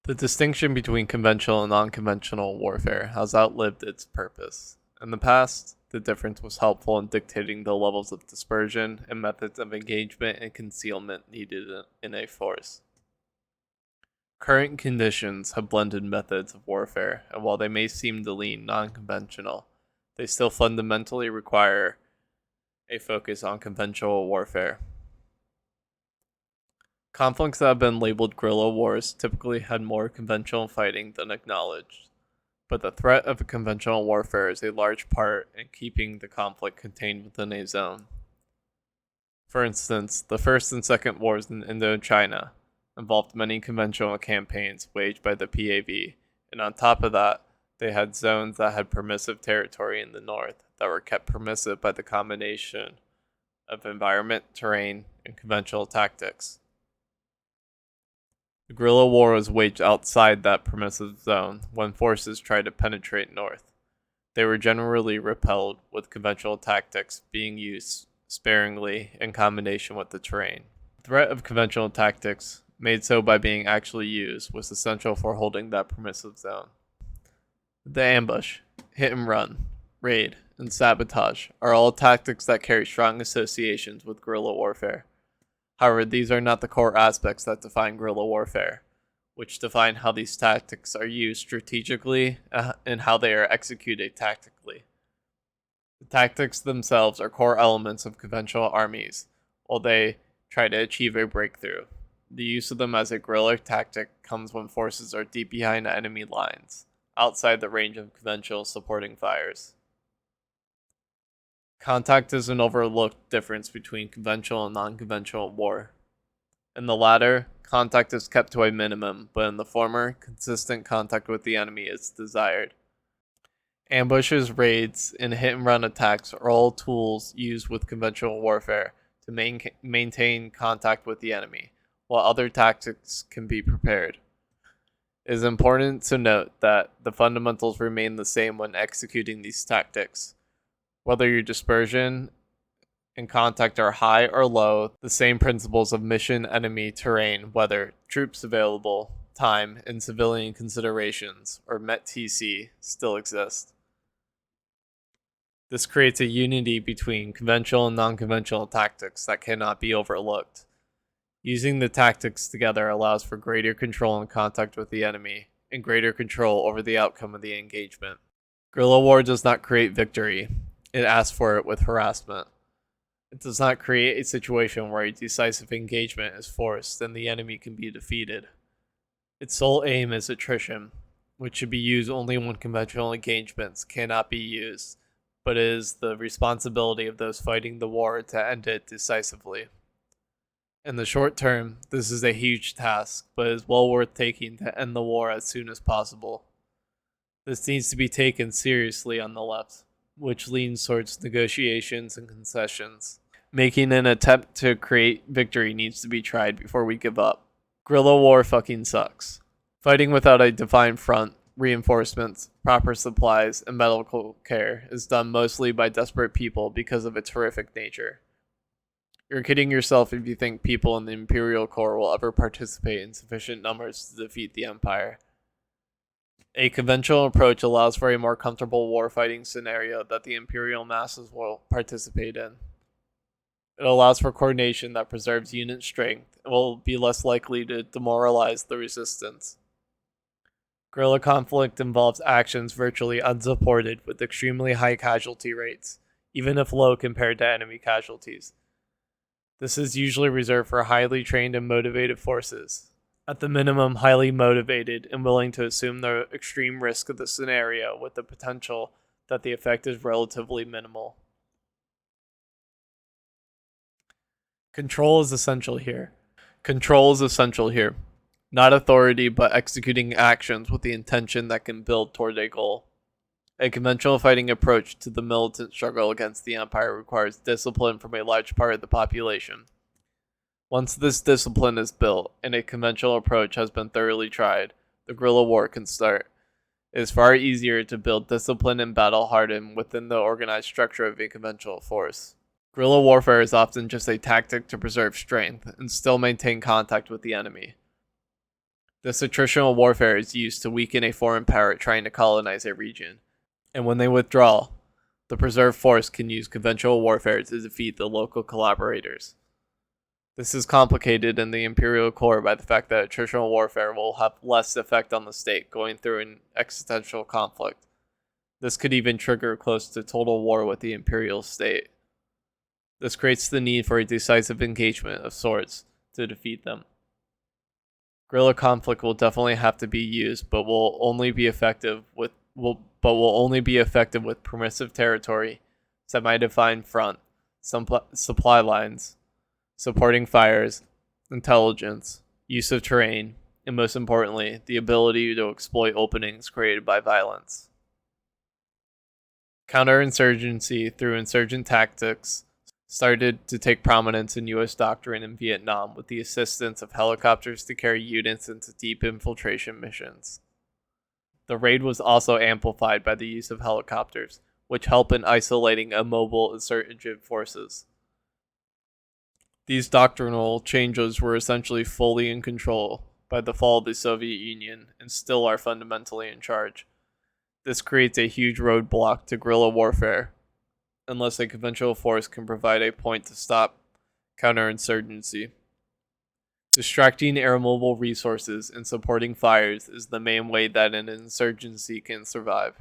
The distinction between conventional and non-conventional warfare has outlived its purpose. In the past, the difference was helpful in dictating the levels of dispersion and methods of engagement and concealment needed in a force. Current conditions have blended methods of warfare, and while they may seem to lean non-conventional, they still fundamentally require a focus on conventional warfare. Conflicts that have been labeled guerrilla wars typically had more conventional fighting than acknowledged, but the threat of conventional warfare is a large part in keeping the conflict contained within a zone. For instance, the First and Second Wars in Indochina involved many conventional campaigns waged by the PAV, and on top of that, they had zones that had permissive territory in the north that were kept permissive by the combination of environment, terrain, and conventional tactics. The guerrilla war was waged outside that permissive zone when forces tried to penetrate north. They were generally repelled, with conventional tactics being used sparingly in combination with the terrain. The threat of conventional tactics, made so by being actually used, was essential for holding that permissive zone. The ambush, hit and run, raid, and sabotage are all tactics that carry strong associations with guerrilla warfare. However, these are not the core aspects that define guerrilla warfare, which define how these tactics are used strategically and how they are executed tactically. The tactics themselves are core elements of conventional armies, while they try to achieve a breakthrough. The use of them as a guerrilla tactic comes when forces are deep behind enemy lines, outside the range of conventional supporting fires. Contact is an overlooked difference between conventional and non-conventional war. In the latter, contact is kept to a minimum, but in the former, consistent contact with the enemy is desired. Ambushes, raids, and hit-and-run attacks are all tools used with conventional warfare to maintain contact with the enemy, while other tactics can be prepared. It is important to note that the fundamentals remain the same when executing these tactics. Whether your dispersion and contact are high or low, the same principles of mission, enemy, terrain, weather, troops available, time, and civilian considerations, or MET-TC, still exist. This creates a unity between conventional and non-conventional tactics that cannot be overlooked. Using the tactics together allows for greater control and contact with the enemy, and greater control over the outcome of the engagement. Guerrilla war does not create victory. It asks for it with harassment. It does not create a situation where a decisive engagement is forced and the enemy can be defeated. Its sole aim is attrition, which should be used only when conventional engagements cannot be used, but it is the responsibility of those fighting the war to end it decisively. In the short term, this is a huge task, but it is well worth taking to end the war as soon as possible. This needs to be taken seriously on the left, which leans towards negotiations and concessions. Making an attempt to create victory needs to be tried before we give up. Guerrilla war fucking sucks. Fighting without a defined front, reinforcements, proper supplies, and medical care is done mostly by desperate people because of its horrific nature. You're kidding yourself if you think people in the Imperial Corps will ever participate in sufficient numbers to defeat the Empire. A conventional approach allows for a more comfortable warfighting scenario that the Imperial masses will participate in. It allows for coordination that preserves unit strength and will be less likely to demoralize the resistance. Guerrilla conflict involves actions virtually unsupported with extremely high casualty rates, even if low compared to enemy casualties. This is usually reserved for highly trained and motivated forces. At the minimum, highly motivated and willing to assume the extreme risk of the scenario with the potential that the effect is relatively minimal. Control is essential here. Not authority, but executing actions with the intention that can build toward a goal. A conventional fighting approach to the militant struggle against the Empire requires discipline from a large part of the population. Once this discipline is built and a conventional approach has been thoroughly tried, the guerrilla war can start. It is far easier to build discipline and battle hardened within the organized structure of a conventional force. Guerrilla warfare is often just a tactic to preserve strength and still maintain contact with the enemy. This attritional warfare is used to weaken a foreign power trying to colonize a region, and when they withdraw, the preserved force can use conventional warfare to defeat the local collaborators. This is complicated in the Imperial core by the fact that attritional warfare will have less effect on the state going through an existential conflict. This could even trigger close to total war with the Imperial state. This creates the need for a decisive engagement of sorts to defeat them. Guerrilla conflict will definitely have to be used, but will only be effective with permissive territory, semi-defined front, supply lines, supporting fires, intelligence, use of terrain, and most importantly, the ability to exploit openings created by violence. Counterinsurgency through insurgent tactics started to take prominence in U.S. doctrine in Vietnam with the assistance of helicopters to carry units into deep infiltration missions. The raid was also amplified by the use of helicopters, which help in isolating immobile insurgent forces. These doctrinal changes were essentially fully in control by the fall of the Soviet Union and still are fundamentally in charge. This creates a huge roadblock to guerrilla warfare, unless a conventional force can provide a point to stop counterinsurgency. Distracting air mobile resources and supporting fires is the main way that an insurgency can survive.